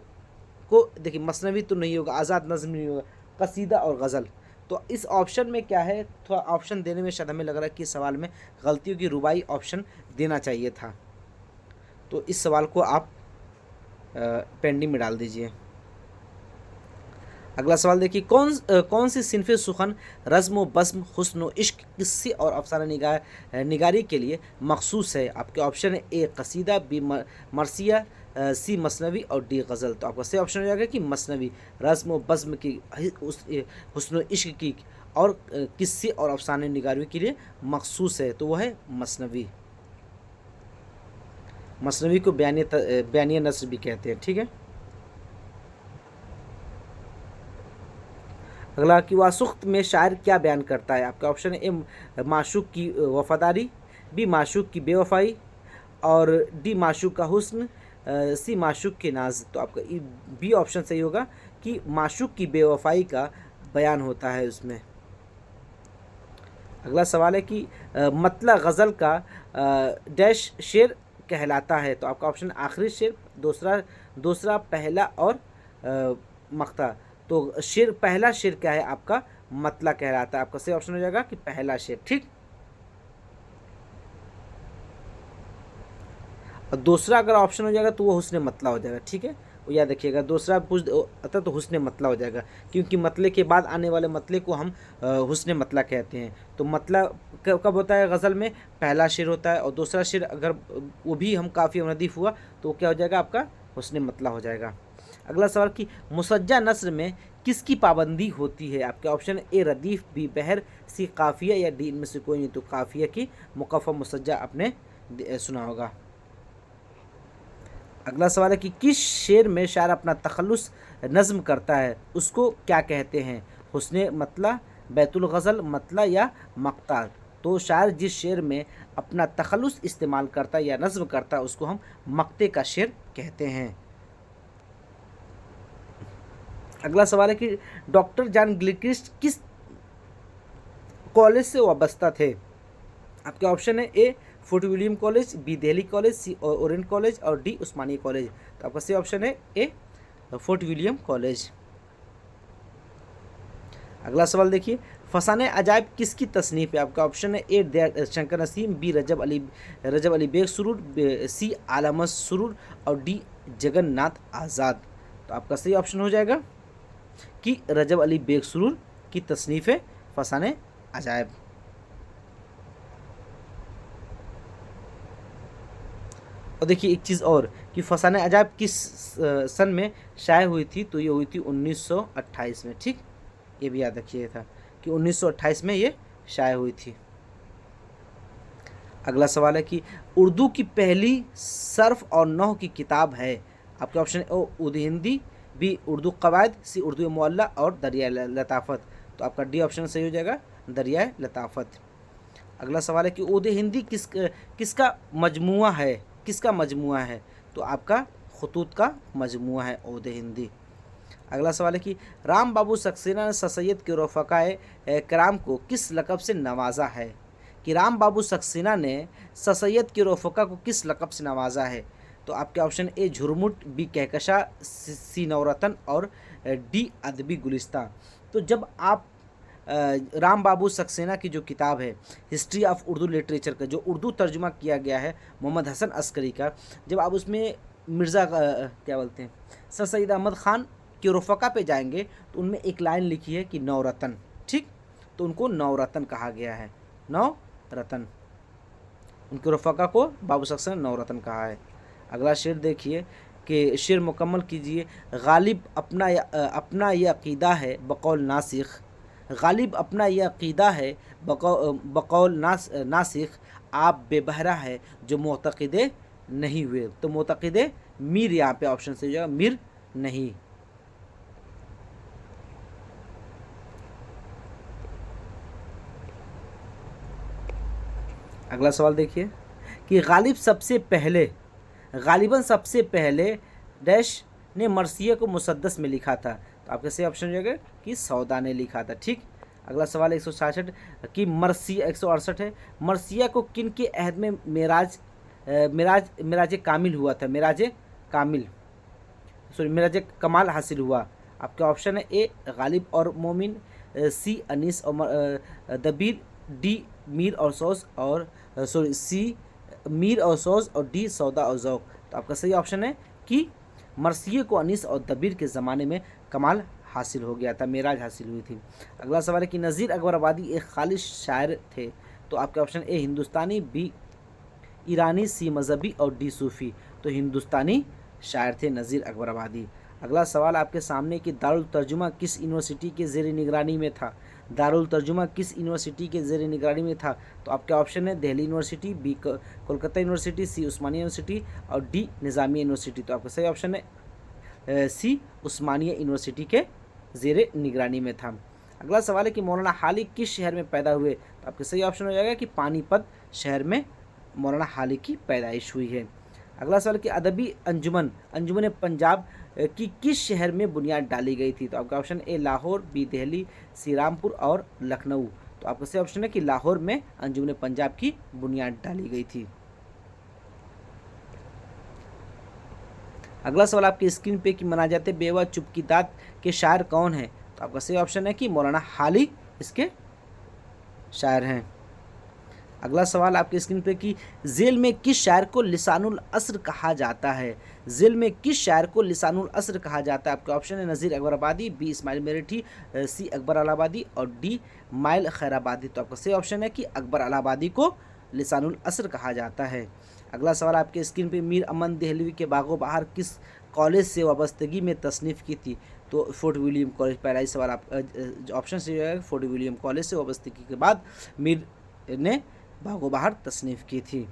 को देखिए मसनवी तो नहीं होगा, आज़ाद नज़्म नहीं होगा, कसीदा और गज़ल। तो इस ऑप्शन में क्या है, थोड़ा ऑप्शन देने में शायद हमें लग रहा है कि इस सवाल में गलती होगी, रुबाई ऑप्शन देना चाहिए था। तो इस सवाल को आप पेंडिंग में डाल दीजिए। अगला सवाल देखिए कौन सी सिनफ़े सुखन रज़्म व बज़्म, हुस्न व इश्क, किस्से और अफ़साना निगारी के लिए मखसूस है। आपके ऑप्शन है ए कसीदा, बी मरसिया, सी मसनवी और डी गज़ल। तो आपका सही ऑप्शन हो जाएगा कि मसनवी रज़्म व बज़्म की, हुस्न व इश्क की और किस्से और अफ़साना निगारी के लिए मखसूस है, तो वह है मसनवी। मसनवी को बयानिया नस्र भी कहते हैं। ठीक है। अगला कि वासुख्त में शायर क्या बयान करता है। आपका ऑप्शन है ए माशूक की वफ़ादारी, बी माशूक की बेवफ़ाई और डी माशूक का हुस्न, सी माशूक के नाज। तो आपका बी ऑप्शन सही होगा कि माशूक की बेवफ़ाई का बयान होता है उसमें। अगला सवाल है कि मतला गज़ल का डैश शेर कहलाता है। तो आपका ऑप्शन आखिरी शेर, दूसरा पहला और मक्ता। तो शेर, पहला शेर क्या है आपका मतला कहलाता है। आपका सही ऑप्शन हो जाएगा कि पहला शेर। ठीक। और दूसरा अगर ऑप्शन हो जाएगा तो वो हुस्न मतला हो जाएगा। ठीक है, वो याद रखिएगा, दूसरा पूछ अतः तो हुस्न मतला हो जाएगा, क्योंकि मतले के बाद आने वाले मतले को हम हुस्न मतला कहते हैं। तो मतला कब होता है गज़ल में, पहला शेर होता है और दूसरा शेर अगर वो भी हम काफ़ी नदीफ हुआ तो क्या हो जाएगा आपका हुस्न मतला हो जाएगा। अगला सवाल कि मुसज्जा नस्र में किसकी पाबंदी होती है। आपके ऑप्शन ए रदीफ़, बी बहर, सी काफ़िया या डी इनमें से कोई नहीं। तो काफ़िया की मुकफ़ा मुसज्जा आपने सुना होगा। अगला सवाल है कि किस शेर में शायर अपना तखल्लुस नज़्म करता है, उसको क्या कहते हैं। हुस्न मतला, बैतुल गज़ल, मतला या मक्ता। तो शायर जिस शेर में अपना तखल्लुस इस्तेमाल करता है या नज़्म करता है उसको हम मक्ते का शेर कहते हैं। अगला सवाल है कि डॉक्टर जॉन गिलक्रिस्ट किस कॉलेज से वाबस्ता थे। आपके ऑप्शन है A Fort William college, B Delhi college, C Orient college और डी उस्मानिया कॉलेज। तो आपका सही ऑप्शन है ए फोर्ट विलियम कॉलेज। अगला सवाल देखिए फसाने अजायब किसकी तसनीफ़ है? आपका ऑप्शन है ए शंकर नसीम, बी रजब अली बेग सुरूर, सी आलम सुरूर और डी जगन्नाथ आज़ाद। तो आपका सही ऑप्शन हो जाएगा कि रजब अली बेग सुरूर की तसनीफ़ है फसाने अजायब। और देखिए एक चीज़ और कि फसाने अजायब किस सन में शाये हुई थी? तो ये हुई थी 1928 में। ठीक, ये भी याद रखिए था कि 1928 में ये शाये हुई थी। अगला सवाल है कि उर्दू की पहली सर्फ और नहव की किताब है? आपके ऑप्शन ओ उर्दू हिंदी, बी उर्दू कवायद, सी उर्दू मुअल्ला और दरिया लताफ़त। तो आपका डी ऑप्शन सही हो जाएगा, दरिया लताफ़त। अगला सवाल है कि उर्दू हिंदी किसका मजमुआ है? किसका मजमुआ है? तो आपका खतूत का मजमुआ है उर्दू हिंदी। अगला सवाल है कि राम बाबू सक्सेना ने सर सैयद के रफ़क़ाए कराम को किस लक़ब से नवाजा है? कि राम बाबू सक्सेना ने सर सैयद के रफ़क़ा को किस लक़ब से नवाजा है? तो आपके ऑप्शन ए झुरमुट, बी कहकशा, सी नवरतन और डी अदबी गुलिस्तां। तो जब आप राम बाबू सक्सेना की जो किताब है हिस्ट्री ऑफ उर्दू लिटरेचर का, जो उर्दू तर्जुमा किया गया है मोहम्मद हसन अस्करी का, जब आप उसमें मिर्ज़ा क्या बोलते हैं सर सैयद अहमद ख़ान के रफ़क़ा पे जाएंगे तो उनमें एक लाइन लिखी है कि नवरतन। ठीक, तो उनको नवरतन कहा गया है, नवरतन। उनके रफ़क़ा को बाबू सक्सेना ने नवरतन कहा है। अगला शेर देखिए कि शेर मुकम्मल कीजिए। गालिब अपना यह अक़ीदा है बक़ौल नासिख, गालिब अपना यह अक़ीदा है बक़ौल नासिख, आप बेबहरा है जो मोतक़िदे नहीं हुए। तो मोतक़िदे मीर यहाँ पे ऑप्शन से हो जाएगा, मीर नहीं। अगला सवाल देखिए कि गालिबन सबसे पहले डैश ने मरसिया को मुसद्दस में लिखा था? तो आपके सही ऑप्शन हो जाएगा कि सौदा ने लिखा था। ठीक, अगला सवाल 166 कि मरसिया 168 है, मरसिया को किन के अहद में मेराज कामिल हुआ था? मेराज कमाल हासिल हुआ। आपका ऑप्शन है ए गालिब और मोमिन, सी अनीस और दबीर, डी मीर और सौस और सी मीर और सौस और डी सौदा और ज़ौक़। तो आपका सही ऑप्शन है कि मरसिये को अनीस और दबीर के ज़माने में कमाल हासिल हो गया था, मेराज हासिल हुई थी। अगला सवाल है कि नज़ीर अकबर आबादी एक खालिश शायर थे? तो आपके ऑप्शन ए हिंदुस्तानी, बी ईरानी, सी मजहबी और डी सूफ़ी। तो हिंदुस्तानी शायर थे नज़ीर अकबर आबादी। अगला सवाल आपके सामने कि दारुल तर्जुमा किस यूनिवर्सिटी के ज़ेर निगरानी में था? दारुल तर्जुमा किस यूनिवर्सिटी के ज़ेर निगरानी में था? तो आपके ऑप्शन है Delhi university, B Kolkata university, C Osmania university और डी निज़ामिया यूनिवर्सिटी। तो आपका सही ऑप्शन है सी उस्मानिया यूनिवर्सिटी के ज़ेर निगरानी में था। अगला सवाल है कि मौलाना हाली किस शहर में पैदा हुए? तो आपका सही ऑप्शन हो जाएगा कि पानीपत शहर में मौलाना हाली की पैदाइश हुई है। अगला सवाल कि अदबी अंजुमन पंजाब की किस शहर में बुनियाद डाली गई थी? तो आपका option A Lahore, B Delhi, C Rampur और लखनऊ। तो आपका सही ऑप्शन है कि लाहौर में अंजुमन पंजाब की बुनियाद डाली गई थी। अगला सवाल आपकी स्क्रीन पे कि मनाजाते बेवा चुप की दात के शायर कौन हैं? तो आपका सही ऑप्शन है कि मौलाना हाली इसके शायर हैं। अगला सवाल आपकी स्क्रीन पे कि जेल में किस शायर को लिसानुल असर कहा जाता है? जेल में किस शायर को लिसानुल असर कहा जाता है? आपके ऑप्शन है नज़ीर अकबर आबादी, बी इस्माइल मेरठी, सी अकबर अलाहाबादी और डी माइल खैराबादी। तो आपका सही ऑप्शन है कि अकबर अलाहाबादी को लिसानुल असर कहा जाता है। अगला सवाल आपके स्क्रीन पे मीर अमन देहलवी के बागो बहार किस कॉलेज से वाबस्तगी में तसनीफ़ की थी? तो फोर्ट विलियम कॉलेज। पहला ही सवाल आप ऑप्शन से जो है फोर्ट विलियम कॉलेज से वाबस्तगी के बाद मीर ने बागो बहार तसनीफ़ की थी।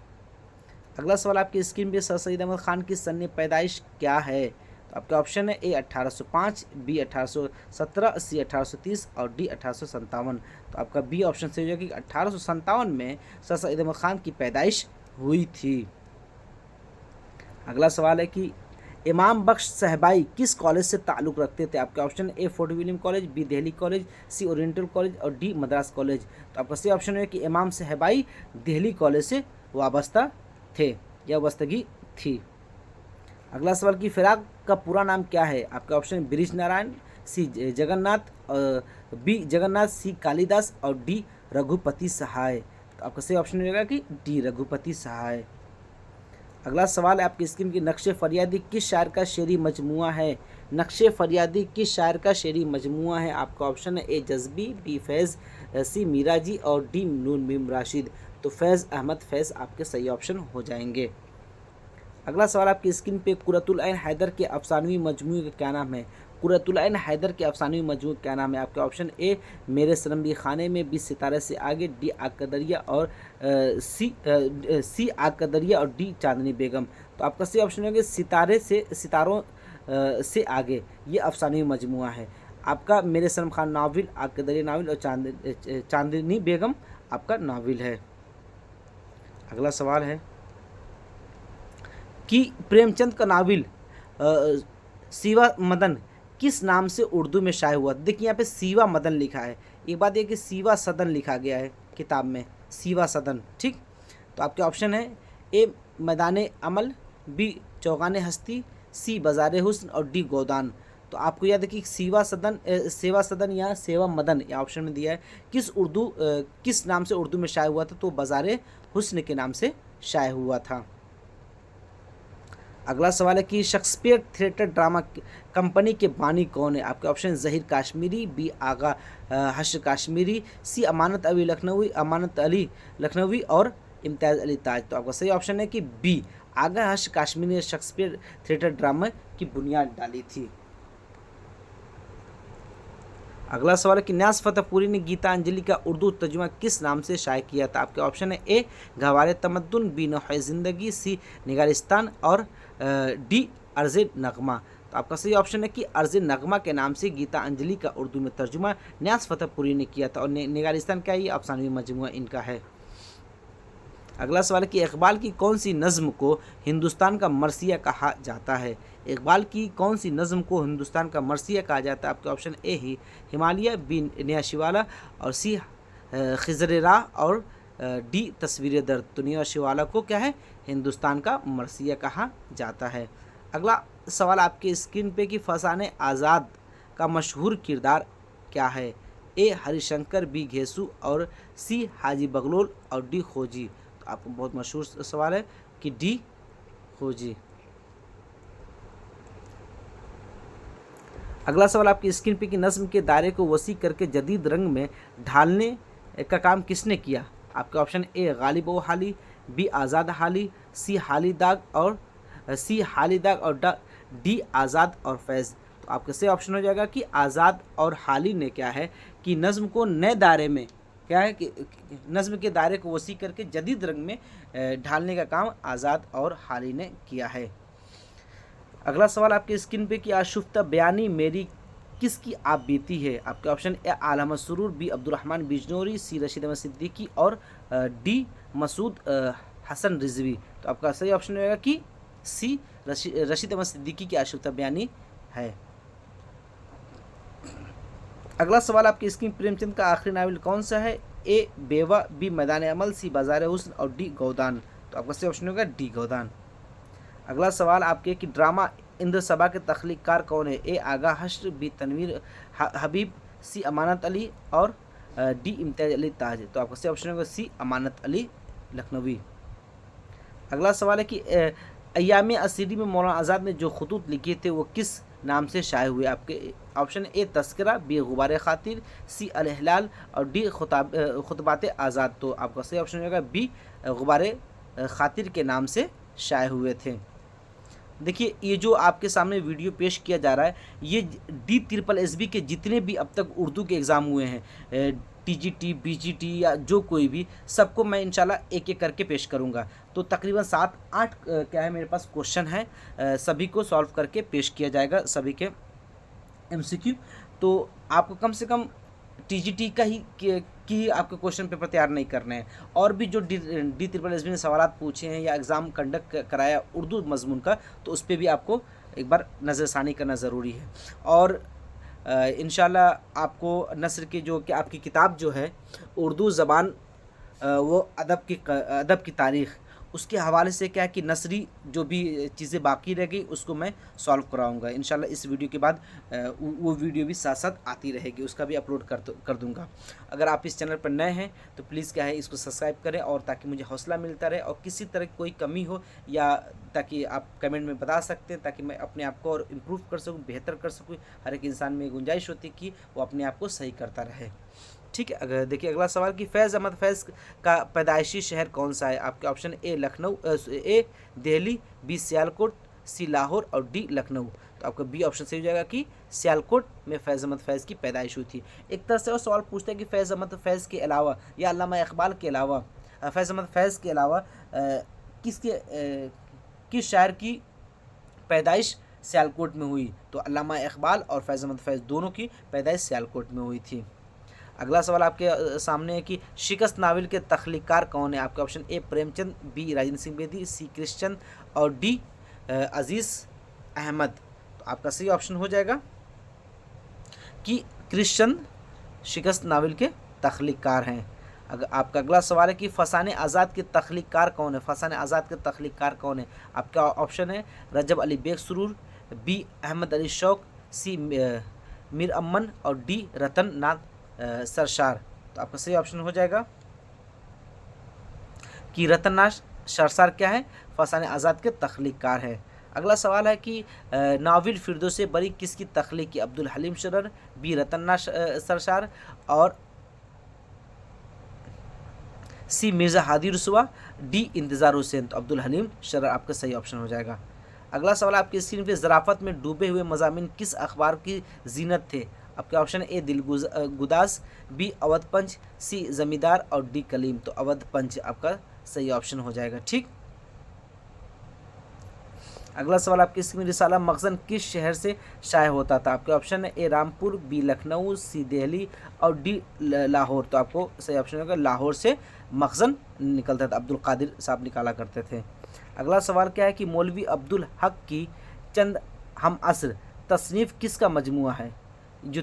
अगला सवाल आपकी स्क्रीन पे सर सैयद अहमद ख़ान की सन्न पैदाइश क्या है? तो आपका ऑप्शन है ए 1805, बी 1817, सी 1830 और डी 1857। तो आपका बी ऑप्शन से हो जाएगा कि 1857 में सर सैयद अहमद ख़ान की पैदाइश हुई थी। अगला सवाल है कि इमाम बख्श सहबाई किस कॉलेज से ताल्लुक़ रखते थे? आपके option A Fort William college, B Delhi college, C oriental college और डी मद्रास कॉलेज। तो आपका सही ऑप्शन है कि इमाम सहबाई दिल्ली कॉलेज से वाबस्ता थे या वाबस्तगी थी। अगला सवाल कि फ़िराक का पूरा नाम क्या है? आपका ऑप्शन ब्रिज नारायण, सी जगन्नाथ बी जगन्नाथ, सी कालिदास और डी रघुपति सहाय। तो आपका सही ऑप्शन रहेगा कि डी रघुपति सहाय। अगला सवाल है आपकी स्क्रीन की, नक्शे फरियादी किस शायर का शेरी मजमुआ है? नक्शे फरियादी किस शायर का शेरी मजमुआ है? आपका ऑप्शन है ए जज़्बी, बी फैज़, सी मीरा जी और डी नून मीम राशिद। तो फैज़ अहमद फैज़ आपके सही ऑप्शन हो जाएंगे। अगला सवाल आपकी स्क्रीन पे, कुर्रतुल ऐन हैदर के अफसानवी मजमू का क्या नाम है? कुर्रतुल ऐन हैदर के अफसानवी मजमू क्या नाम है? आपके ऑप्शन ए मेरे सनम भी खाने में, बी सितारे से आगे, डी आग का दरिया और सी आग का दरिया और डी चांदनी बेगम। तो आपका सही ऑप्शन होगा सितारों से आगे, ये अफसानवी मजमुआ है। आपका मेरे सनम खान नाविल, आग का दरिया नाविल और चांदनी बेगम आपका नाविल है। अगला सवाल है कि प्रेमचंद का नाविल सीवा मदन किस नाम से उर्दू में शाये हुआ? देखिए यहाँ पे सीवा मदन लिखा है, एक बात यह कि सीवा सदन लिखा गया है किताब में, सीवा सदन, ठीक। तो आपके ऑप्शन है ए मैदान अमल, बी चौगान हस्ती, सी बाज़ार हुस्न और डी गोदान। तो आपको याद है कि सेवा सदन या सेवा मदन या ऑप्शन में दिया है, किस नाम से उर्दू में शाये हुआ था? तो बाज़ार हुस्न के नाम से शाये हुआ था। अगला सवाल है कि शेक्सपियर थिएटर ड्रामा कंपनी के बानी कौन है? आपके ऑप्शन ज़हीर काश्मीरी, बी आगा हश्र काश्मीरी, सी अमानत अली लखनवी और इम्तियाज़ अली ताज। तो आपका सही ऑप्शन है कि बी आगा हश्र काश्मीरी ने शेक्सपियर थिएटर ड्रामा की बुनियाद डाली थी। अगला सवाल है कि न्यास फतेहपुरी ने गीतांजलि का उर्दू तर्जुमा किस नाम से शाये किया था? आपके ऑप्शन है ए गहवार तमद्दुन, बी नौह ज़िंदगी, सी निगारिस्तान और डी अर्ज़ नगमा। तो आपका सही ऑप्शन है कि अर्ज़ नगमा के नाम से गीतांजलि का उर्दू में तर्जुमा न्यास फतेहपुरी ने किया था। और निगारिस्तान क्या है? ये अफसानवी मजमुआ इनका है। अगला सवाल है कि इकबाल की कौन सी नज़्म को हिंदुस्तान का मरसिया कहा जाता है? इकबाल की कौन सी नज़्म को हिंदुस्तान का मरसिया कहा जाता है? आपके ऑप्शन ए ही हिमालय, बी नियाशिवाला और सी खिज़र राह और डी तस्वीर दर्द। तो नियाशिवाला को क्या है? हिंदुस्तान का मरसिया कहा जाता है। अगला सवाल आपके स्क्रीन पे कि फसाने आज़ाद का मशहूर किरदार क्या है? ए हरिशंकर, बी घेसू और सी हाजी बगलोल और डी खोजी। तो आपको बहुत मशहूर सवाल है कि डी खोजी। अगला सवाल आपकी स्क्रीन पे कि नज़्म के दायरे को वसी करके जदीद रंग में ढालने का काम किसने किया? आपके ऑप्शन ए गालिब ओ हाली, बी आज़ाद हाली, सी हाली दाग और डी आज़ाद और फैज़। तो आपके सही ऑप्शन हो जाएगा कि आज़ाद और हाली ने क्या है कि नज़्म को नए दायरे में क्या है कि नज़्म के दायरे को वसी करके जदीद रंग में ढालने का काम आज़ाद और हाली ने किया है। अगला सवाल आपके स्क्रीन पे कि आशुफ्ता बयानी मेरी किसकी आप बीती है? आपके ऑप्शन ए आलम सुरूर, बी अब्दुर्रहमान बिजनौरी, सी रशीद अहमद सिद्दीकी और डी मसूद हसन रिजवी। तो आपका सही ऑप्शन रहेगा कि सी रशीद अहमद सिद्दीकी की आशुफ्ता बयानी है। अगला सवाल आपकी स्क्रीन, प्रेमचंद का आखिरी नावल कौन सा है? ए बेवा, बी मैदान अमल, सी बाज़ार हुस्न और डी गोदान। तो आपका सही ऑप्शन होगा डी गोदान। अगला सवाल आपके कि ड्रामा इंद्र सभा के तख्लीकार कौन है? ए आगा हश्र, बी तनवीर हबीब, सी अमानत अली और डी इम्तियाज़ अली ताज। तो आपका सही ऑप्शन होगा सी अमानत अली लखनवी। अगला सवाल है कि अय्याम असीरी में मौलाना आज़ाद ने जो खतूत लिखे थे वो किस नाम से शाये हुए? आपके ऑप्शन ए तस्करा, बी गुबार खातिर, सी अल हिलाल और डी खुतबात आज़ाद। तो आपका सही ऑप्शन होगा बी गुबार खातिर के नाम से शाये हुए थे। देखिए ये जो आपके सामने वीडियो पेश किया जा रहा है ये DSSB के जितने भी अब तक उर्दू के एग्ज़ाम हुए हैं, TGT, BGT या जो कोई भी, सबको मैं इंशाल्लाह एक एक करके पेश करूंगा। तो तकरीबन 7-8 क्या है मेरे पास क्वेश्चन है, सभी को सॉल्व करके पेश किया जाएगा, सभी के MCQ। तो आपको कम से कम TGT का ही आपके क्वेश्चन पेपर तैयार नहीं करने हैं, और भी जो DSSB ने सवाल पूछे हैं या एग्ज़ाम कंडक्ट कराया उर्दू मजमून का, तो उस पर भी आपको एक बार नज़रसानी करना ज़रूरी है। और इंशाल्लाह आपको नस्र की जो कि आपकी किताब जो है उर्दू ज़बान वो अदब की तारीख़, उसके हवाले से क्या है कि नसरी जो भी चीज़ें बाकी रह गई उसको मैं सॉल्व कराऊंगा इंशाल्लाह। इस वीडियो के बाद वो वीडियो भी साथ साथ आती रहेगी, उसका भी अपलोड कर दूंगा। अगर आप इस चैनल पर नए हैं तो प्लीज़ क्या है इसको सब्सक्राइब करें, और ताकि मुझे हौसला मिलता रहे, और किसी तरह की कोई कमी हो या ताकि आप कमेंट में बता सकते हैं, ताकि मैं अपने आप को और इम्प्रूव कर सकूँ, बेहतर कर सकूँ। हर एक इंसान में गुंजाइश होती है कि वो अपने आप को सही करता रहे। ठीक है, अगर देखिए अगला सवाल कि फैज़ अहमद फैज़ का पैदाइशी शहर कौन सा है। आपके option A Lucknow, A Delhi, B Sialkot, C Lahore और डी लखनऊ। तो आपका बी ऑप्शन सही हो जाएगा कि सियालकोट में फैज़ अहमद फैज़ की पैदाइश हुई थी। एक तरह से और सवाल पूछता है कि फैज़ अहमद फैज़ के अलावा या अल्लामा इकबाल के अलावा, फैज़ अहमद फैज़ के अलावा किस शायर की पैदाइश सियालकोट में हुई। तो अल्लामा इकबाल और फैज़ अहमद फैज़ दोनों की पैदाइश सियालकोट में हुई थी। अगला सवाल आपके सामने है कि शिकस्त नावल के तख्लीकार कौन है। आपके option A Premchand, B Rajendra Singh Bedi, C Krishnachand और डी अजीज़ अहमद। तो आपका सही ऑप्शन हो जाएगा कि कृष्णचंद शिकस्त नावल के तख्लीकार हैं। अगर आपका अगला सवाल है कि फसाने आज़ाद के तख्लीकार कौन है। फसाने आज़ाद के तख्लीकार कौन है। आपका ऑप्शन है रजब अली बेग सुरूर, बी अहमद अली शौक, सी मीर अमन और डी रतन नाथ सरशार। तो आपका सही ऑप्शन हो जाएगा कि रतन नाथ सरशार क्या है, फसाने आज़ाद के तख्लीकार है। अगला सवाल है कि नाविल फिरदौस बरी किसकी तख्लीक की। अब्दुल हलीम शरर, बी रतन नाथ सरशार और सी मिर्ज़ा हादी रसुआ, डी इंतज़ार हुसैन। तो अब्दुल हलीम शरर आपका सही ऑप्शन हो जाएगा। अगला सवाल आपकी स्क्रीन पे ज़राफ़त में डूबे हुए मज़ामिन किस अखबार की जीनत थे। आपके ऑप्शन ए दिल गुदास, बी अवध पंच, सी ज़मींदार और डी कलीम। तो अवध पंच आपका सही ऑप्शन हो जाएगा। ठीक, अगला सवाल आपकी स्क्रीन में रिसाला मखज़न किस शहर से शाये होता था। आपके ऑप्शन है ए रामपुर, बी लखनऊ, सी दिल्ली और डी लाहौर। तो आपको सही ऑप्शन होगा लाहौर से मखज़न निकलता था, अब्दुल कादिर साहब निकाला करते थे। अगला सवाल क्या है कि मौलवी अब्दुल हक की चंद हम असर तसनीफ़ किसका मजमुआ है। जो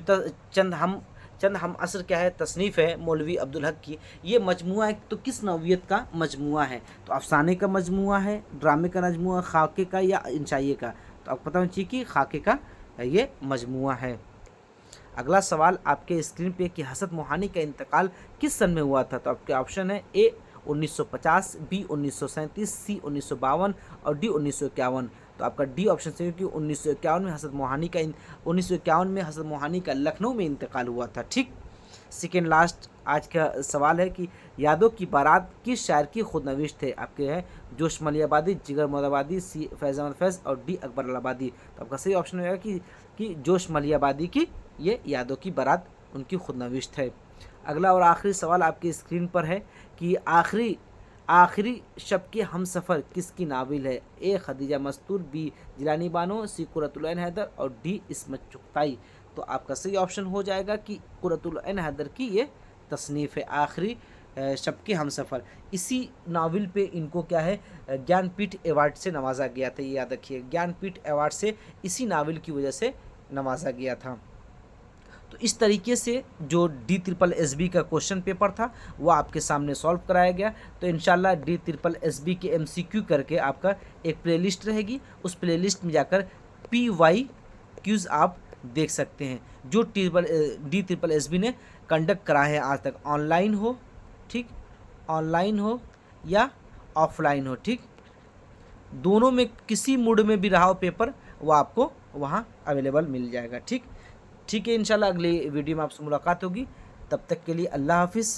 चंद हम असर क्या है, तसनीफ़ है मौलवी अब्दुल हक की, ये मजमुआ है तो किस नौइयत का मजमुआ है। तो अफसाने का मजमुआ है, ड्रामे का मजमुआ, खाके का या इंशाइये का। तो आपको पता होना चाहिए कि खाके का ये मजमुआ है। अगला सवाल आपके स्क्रीन पे कि हसरत मोहानी का इंतकाल किस सन में हुआ था। तो आपके ऑप्शन है ए 1950, बी 1937, सी 1952 और डी 1951। तो आपका डी ऑप्शन सही है कि 1951 में हसरत मोहानी का 1951 में हसरत मोहानी का लखनऊ में इंतकाल हुआ था। ठीक, सेकेंड लास्ट आज का सवाल है कि यादों की बारात किस शायर की खुदनविश थे। आपके हैं जोश मलियाबादी, जिगर मोदाबादी, सी फैज़ अहमद फैज़ और डी अकबर अलाहाबादी। तो आपका सही ऑप्शन होगा कि जोश मलियाबादी की ये यादों की बारात उनकी खुदनविश थे। अगला और आखिरी सवाल आपकी स्क्रीन पर है कि आखिरी शब के हम सफ़र किसकी नाविल है। ए खदीजा मस्तूर, बी जिलानी बानो, सी कुरतुल ऐन हैदर और डी इस्मत चुगताई। तो आपका सही ऑप्शन हो जाएगा कि कुरतुल ऐन हैदर की ये तसनीफ़ है आखिरी शब के हम सफ़र। इसी नावल पे इनको क्या है ज्ञानपीठ अवार्ड से नवाजा गया था। ये याद रखिए, ज्ञानपीठ अवार्ड से इसी नावल की वजह से नवाजा गया था। तो इस तरीके से जो DSSB का क्वेश्चन पेपर था वो आपके सामने सॉल्व कराया गया। तो इंशाल्लाह DSSB के MCQ करके आपका एक प्लेलिस्ट रहेगी, उस प्लेलिस्ट में जाकर PY क्यूज़ आप देख सकते हैं जो DSSB ने कंडक्ट कराए हैं आज तक, ऑनलाइन हो, ठीक, ऑनलाइन हो या ऑफलाइन हो, ठीक, दोनों में किसी मूड में भी रहा हो पेपर वो आपको वहाँ अवेलेबल मिल जाएगा। ठीक है, इंशाल्लाह अगली वीडियो में आपसे मुलाकात होगी। तब तक के लिए अल्लाह हाफिज़।